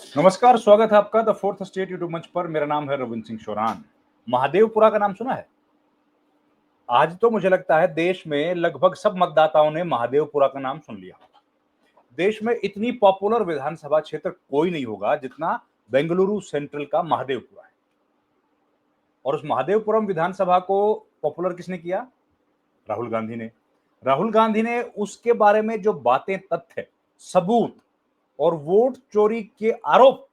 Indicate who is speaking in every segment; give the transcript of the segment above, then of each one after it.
Speaker 1: नमस्कार, स्वागत है आपका द फोर्थ स्टेट यूट्यूब मंच पर। मेरा नाम है रविंद्र सिंह शोरान। महादेवपुरा का नाम सुना है? आज तो मुझे लगता है देश में लगभग सब मतदाताओं ने महादेवपुरा का नाम सुन लिया। देश में इतनी पॉपुलर विधानसभा क्षेत्र कोई नहीं होगा जितना बेंगलुरु सेंट्रल का महादेवपुरा है। और उस महादेवपुरम विधानसभा को पॉपुलर किसने किया? राहुल गांधी ने। राहुल गांधी ने उसके बारे में जो बातें, तथ्य, सबूत और वोट चोरी के आरोप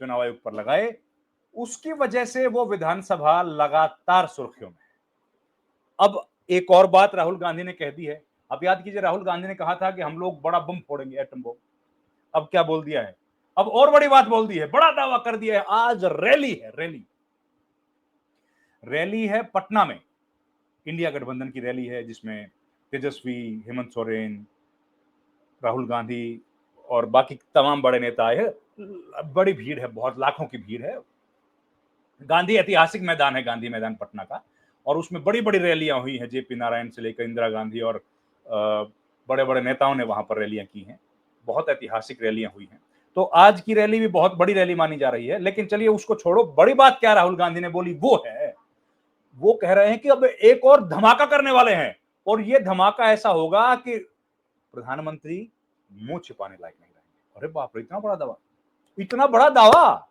Speaker 1: चुनाव आयोग पर लगाए, उसकी वजह से वो विधानसभा लगातार सुर्खियों में है। अब एक और बात राहुल गांधी ने कह दी है। अब याद कीजिए, राहुल गांधी ने कहा था कि हम लोग बड़ा बम फोड़ेंगे, एटम बम। अब क्या बोल दिया है? अब और बड़ी बात बोल दी है, बड़ा दावा कर दिया है। आज रैली है, रैली है पटना में। इंडिया गठबंधन की रैली है जिसमें तेजस्वी, हेमंत सोरेन, राहुल गांधी और बाकी तमाम बड़े नेता आए हैं। बड़ी भीड़ है, बहुत लाखों की भीड़ है। गांधी ऐतिहासिक मैदान है, गांधी मैदान पटना का, और उसमें बड़ी बड़ी रैलियां हुई हैं। जेपी नारायण से लेकर इंदिरा गांधी और बड़े बड़े नेताओं ने वहां पर रैलियां की हैं। बहुत ऐतिहासिक रैलियां हुई हैं। तो आज की रैली भी बहुत बड़ी रैली मानी जा रही है। लेकिन चलिए उसको छोड़ो, बड़ी बात क्या राहुल गांधी ने बोली वो है, वो कह रहे हैं कि अब एक और धमाका करने वाले हैं, और ये धमाका ऐसा होगा कि प्रधानमंत्री मुंह छिपाने लायक नहीं रहेंगे। अरे बाप रे, इतना बड़ा दावा, इतना बड़ा दावा!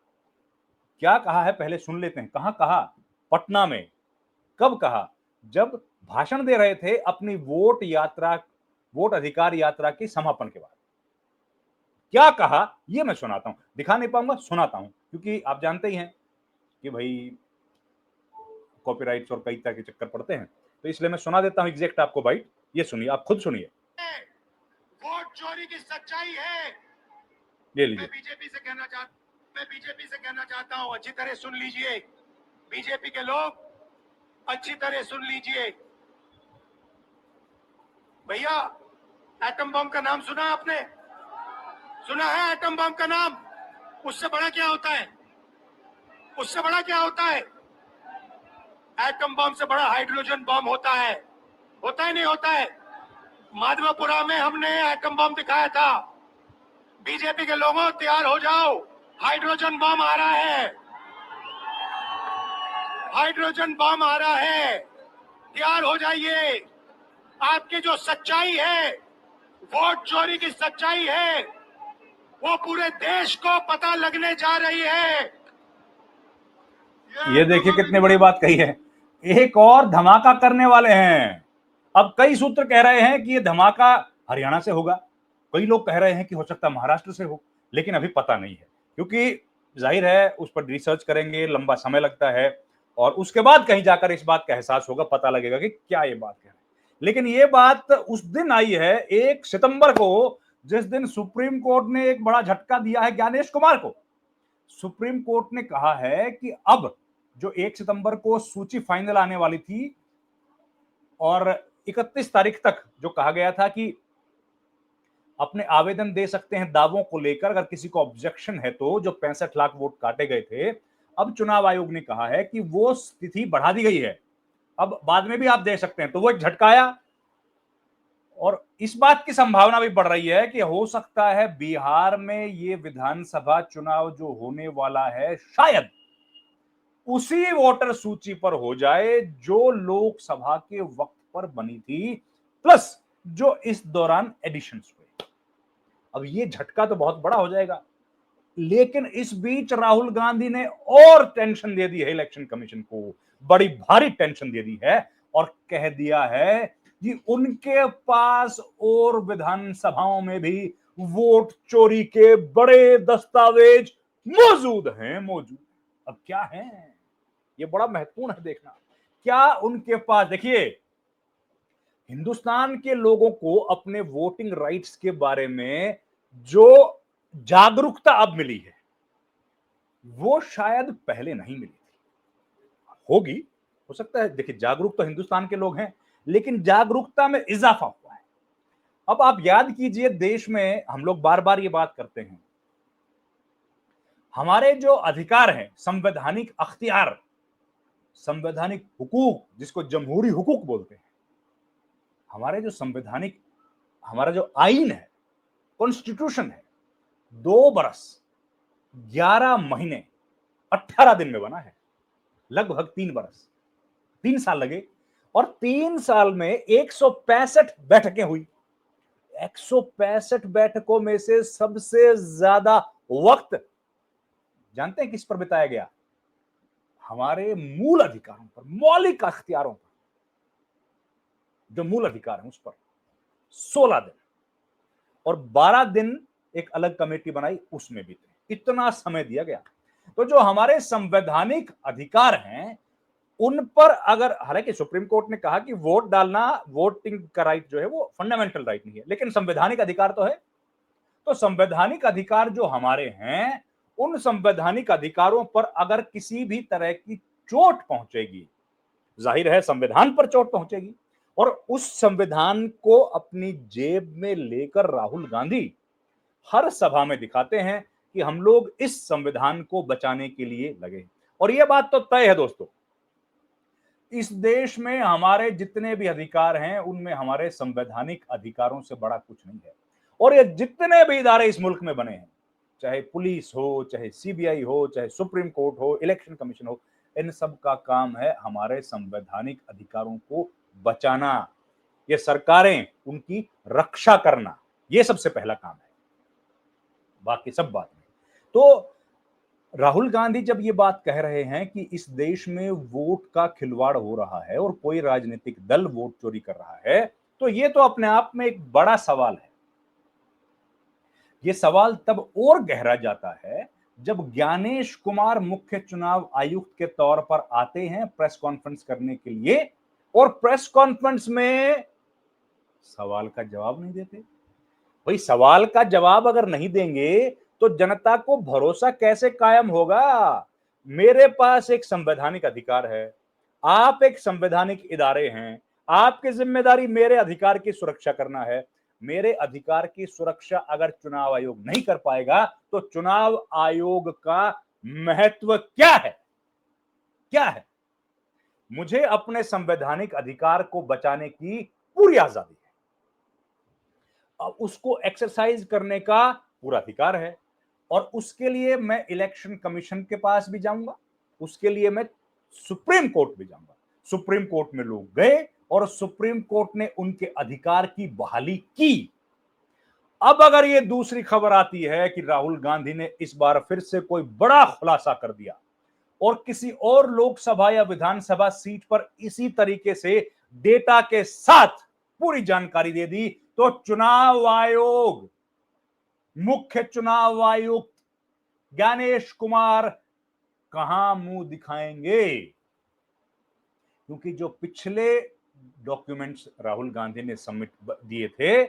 Speaker 1: क्या कहा है पहले सुन लेते हैं। कहां कहा? पटना में। कब कहा? जब भाषण दे रहे थे अपनी वोट अधिकार यात्रा के समापन के बाद। क्या कहा ये मैं सुनाता हूं। दिखा नहीं पाऊंगा, सुनाता हूं, क्योंकि आप जानते ही हैं कि भाई कॉपीराइट्स और कई तरह के चक्कर पड़ते हैं, तो इसलिए मैं सुना देता हूं एग्जैक्ट आपको बाइट। ये सुनिए, आप खुद सुनिए।
Speaker 2: वोट चोरी की सच्चाई है।
Speaker 1: ले लीजिए।
Speaker 2: मैं बीजेपी से कहना चाहता हूं, अच्छी तरह सुन लीजिए। बीजेपी के लोग अच्छी तरह सुन लीजिए। भैया, एटम बम का नाम सुना आपने? सुना है एटम बम का नाम? उससे बड़ा क्या होता है? उससे बड़ा क्या होता है? एटम बम से बड़ा हाइड्रोजन बम होता है। होता है नहीं होता है? माधवपुरा में हमने एटम बम दिखाया था। बीजेपी के लोगों, तैयार हो जाओ, हाइड्रोजन बम आ रहा है। हाइड्रोजन बम आ रहा है, तैयार हो जाइए। आपकी जो सच्चाई है, वोट चोरी की सच्चाई है, वो पूरे देश को पता लगने जा रही है।
Speaker 1: ये देखिए कितनी बड़ी बात कही है। एक और धमाका करने वाले हैं। अब कई सूत्र कह रहे हैं कि ये धमाका हरियाणा से होगा, कई लोग कह रहे हैं कि हो सकता है महाराष्ट्र से हो, लेकिन अभी पता नहीं है, क्योंकि जाहिर है उस पर रिसर्च करेंगे, लंबा समय लगता है, और उसके बाद कहीं जाकर इस बात का एहसास होगा, पता लगेगा कि क्या ये बात कह रहे हैं। लेकिन ये बात उस दिन आई है 1 सितंबर को, जिस दिन सुप्रीम कोर्ट ने एक बड़ा झटका दिया है ज्ञानेश कुमार को। सुप्रीम कोर्ट ने कहा है कि अब जो 1 सितंबर को सूची फाइनल आने वाली थी, और 31 तारीख तक जो कहा गया था कि अपने आवेदन दे सकते हैं दावों को लेकर, अगर किसी को ऑब्जेक्शन है तो, जो 65 लाख वोट काटे गए थे, अब चुनाव आयोग ने कहा है कि वो तिथि बढ़ा दी गई है, अब बाद में भी आप दे सकते हैं। तो वो एक झटका आया, और इस बात की संभावना भी बढ़ रही है कि हो सकता है बिहार में ये विधानसभा चुनाव जो होने वाला है, शायद उसी वोटर सूची पर हो जाए जो लोकसभा के वक्त पर बनी थी, प्लस जो इस दौरान एडिशंस हुए। अब ये झटका तो बहुत बड़ा हो जाएगा। लेकिन इस बीच राहुल गांधी ने और टेंशन दे दी है इलेक्शन कमीशन को, बड़ी भारी टेंशन दे दी है, और कह दिया है कि उनके पास और विधानसभाओं में भी वोट चोरी के बड़े दस्तावेज मौजूद। अब क्या है, ये बड़ा महत्वपूर्ण है देखना। क्या उनके पास, देखिए, हिंदुस्तान के लोगों को अपने वोटिंग राइट्स के बारे में जो जागरूकता अब मिली है, वो शायद पहले नहीं मिली थी। होगी, हो सकता है। देखिए, जागरूक तो हिंदुस्तान के लोग हैं, लेकिन जागरूकता में इजाफा हुआ है। अब आप याद कीजिए, देश में हम लोग बार बार ये बात करते हैं, हमारे जो अधिकार हैं, संवैधानिक अख्तियार, संवैधानिक हुकूक, जिसको जमहूरी हुकूक बोलते हैं, हमारे जो संवैधानिक, हमारा जो आईन है, कॉन्स्टिट्यूशन है, 2 बरस 11 महीने 18 दिन में बना है, लगभग 3 बरस, 3 साल लगे। और 3 साल में 165 बैठकें हुई। 165 बैठकों में से सबसे ज्यादा वक्त जानते हैं किस पर बिताया गया? हमारे मूल अधिकारों पर, मौलिक अख्तियारों पर, जो मूल अधिकार है उस पर 16 दिन, और 12 दिन एक अलग कमेटी बनाई, उसमें बीते। इतना समय दिया गया। तो जो हमारे संवैधानिक अधिकार हैं उन पर अगर, हालांकि सुप्रीम कोर्ट ने कहा कि वोट डालना, वोटिंग का राइट जो है वो फंडामेंटल राइट नहीं है, लेकिन संवैधानिक अधिकार तो है। तो संवैधानिक अधिकार जो हमारे हैं, उन संवैधानिक अधिकारों पर अगर किसी भी तरह की चोट पहुंचेगी, जाहिर है संविधान पर चोट पहुंचेगी। और उस संविधान को अपनी जेब में लेकर राहुल गांधी हर सभा में दिखाते हैं कि हम लोग इस संविधान को बचाने के लिए लगे। और यह बात तो तय है दोस्तों, इस देश में हमारे जितने भी अधिकार हैं उनमें हमारे संवैधानिक अधिकारों से बड़ा कुछ नहीं है। और ये जितने भी इदारे इस मुल्क में बने हैं, चाहे पुलिस हो, चाहे सीबीआई हो, चाहे सुप्रीम कोर्ट हो, इलेक्शन कमीशन हो, इन सब का काम है हमारे संवैधानिक अधिकारों को बचाना। ये सरकारें उनकी रक्षा करना, ये सबसे पहला काम है, बाकी सब बात नहीं। तो राहुल गांधी जब ये बात कह रहे हैं कि इस देश में वोट का खिलवाड़ हो रहा है और कोई राजनीतिक दल वोट चोरी कर रहा है, तो ये तो अपने आप में एक बड़ा सवाल है। ये सवाल तब और गहरा जाता है जब ज्ञानेश कुमार मुख्य चुनाव आयुक्त के तौर पर आते हैं प्रेस कॉन्फ्रेंस करने के लिए, और प्रेस कॉन्फ्रेंस में सवाल का जवाब नहीं देते। भाई सवाल का जवाब अगर नहीं देंगे तो जनता को भरोसा कैसे कायम होगा? मेरे पास एक संवैधानिक अधिकार है, आप एक संवैधानिक इदारे हैं, आपकी जिम्मेदारी मेरे अधिकार की सुरक्षा करना है। मेरे अधिकार की सुरक्षा अगर चुनाव आयोग नहीं कर पाएगा तो चुनाव आयोग का महत्व क्या है? क्या है? मुझे अपने संवैधानिक अधिकार को बचाने की पूरी आजादी है, उसको एक्सरसाइज करने का पूरा अधिकार है। और उसके लिए मैं इलेक्शन कमीशन के पास भी जाऊंगा, उसके लिए मैं सुप्रीम कोर्ट भी जाऊंगा। सुप्रीम कोर्ट में लोग गए और सुप्रीम कोर्ट ने उनके अधिकार की बहाली की। अब अगर ये दूसरी खबर आती है कि राहुल गांधी ने इस बार फिर से कोई बड़ा खुलासा कर दिया और किसी और लोकसभा या विधानसभा सीट पर इसी तरीके से डेटा के साथ पूरी जानकारी दे दी, तो चुनाव आयोग, मुख्य चुनाव आयुक्त ज्ञानेश कुमार कहां मुंह दिखाएंगे? क्योंकि जो पिछले डॉक्यूमेंट्स राहुल गांधी ने सबमिट दिए थे,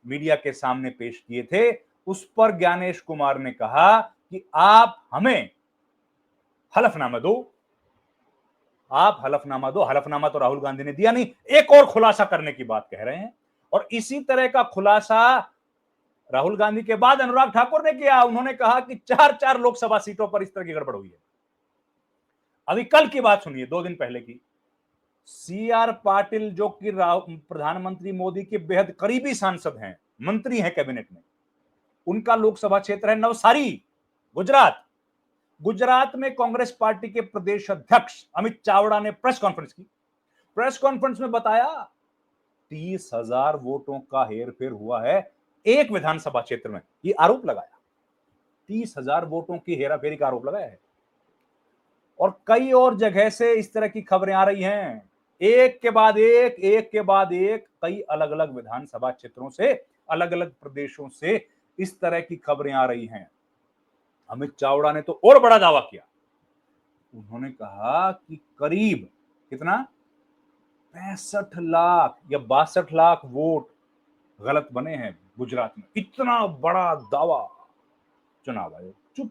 Speaker 1: मीडिया के सामने पेश किए थे, उस पर ज्ञानेश कुमार ने कहा कि आप हमें हलफनामा दो, आप हलफनामा दो। हलफनामा तो राहुल गांधी ने दिया नहीं, एक और खुलासा करने की बात कह रहे हैं। और इसी तरह का खुलासा राहुल गांधी के बाद अनुराग ठाकुर ने किया। उन्होंने कहा कि 4-4 लोकसभा सीटों पर इस तरह की गड़बड़ हुई है। अभी कल की बात सुनिए, 2 दिन पहले की। सीआर पाटिल जो कि प्रधानमंत्री मोदी के बेहद करीबी सांसद हैं, मंत्री हैं कैबिनेट में, उनका लोकसभा क्षेत्र है नवसारी, गुजरात। गुजरात में कांग्रेस पार्टी के प्रदेश अध्यक्ष अमित चावड़ा ने प्रेस कॉन्फ्रेंस की। प्रेस कॉन्फ्रेंस में बताया 30,000 वोटों का हेरफेर हुआ है एक विधानसभा क्षेत्र में, ये आरोप लगाया। 30,000 वोटों की हेराफेरी का आरोप लगाया है। और कई और जगह से इस तरह की खबरें आ रही हैं, एक के बाद एक कई अलग अलग विधानसभा क्षेत्रों से, अलग अलग प्रदेशों से इस तरह की खबरें आ रही हैं। अमित चावड़ा ने तो और बड़ा दावा किया। उन्होंने कहा कि करीब कितना 65 लाख या 62 लाख वोट गलत बने हैं गुजरात में। इतना बड़ा दावा। चुनाव आयोग चुप।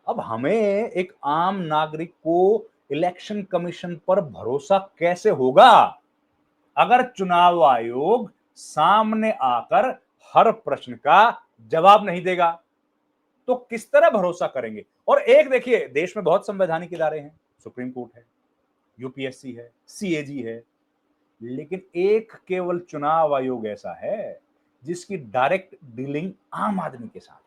Speaker 1: अब हमें एक आम नागरिक को इलेक्शन कमीशन पर भरोसा कैसे होगा अगर चुनाव आयोग सामने आकर हर प्रश्न का जवाब नहीं देगा? तो किस तरह भरोसा करेंगे? और एक देखिए, देश में बहुत संवैधानिक इदारे हैं, सुप्रीम कोर्ट है, यूपीएससी है, सीएजी है, लेकिन एक केवल चुनाव आयोग ऐसा है जिसकी डायरेक्ट डीलिंग आम आदमी के साथ है।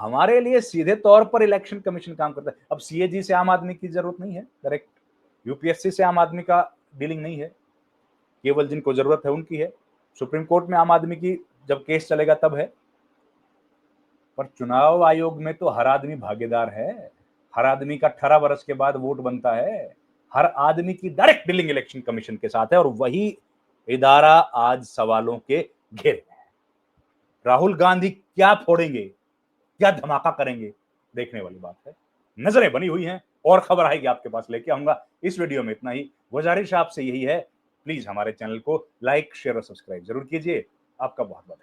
Speaker 1: हमारे लिए सीधे तौर पर इलेक्शन कमीशन काम करता है। अब सीएजी से आम आदमी की जरूरत नहीं है, डायरेक्ट यूपीएससी से आम आदमी का डीलिंग नहीं है, केवल जिनको जरूरत है उनकी है। सुप्रीम कोर्ट में आम आदमी की जब केस चलेगा तब है। पर चुनाव आयोग में तो हर आदमी भागीदार है, हर आदमी का 18 वर्ष के बाद वोट बनता है, हर आदमी की डायरेक्ट डीलिंग इलेक्शन कमीशन के साथ है, और वही इदारा आज सवालों के घेरे में है। राहुल गांधी क्या फोड़ेंगे, क्या धमाका करेंगे, देखने वाली बात है। नजरें बनी हुई हैं, और खबर आएगी आपके पास लेके आऊंगा। इस वीडियो में इतना ही। गुजारिश आपसे यही है, प्लीज हमारे चैनल को लाइक, शेयर और सब्सक्राइब जरूर कीजिए। आपका बहुत बहुत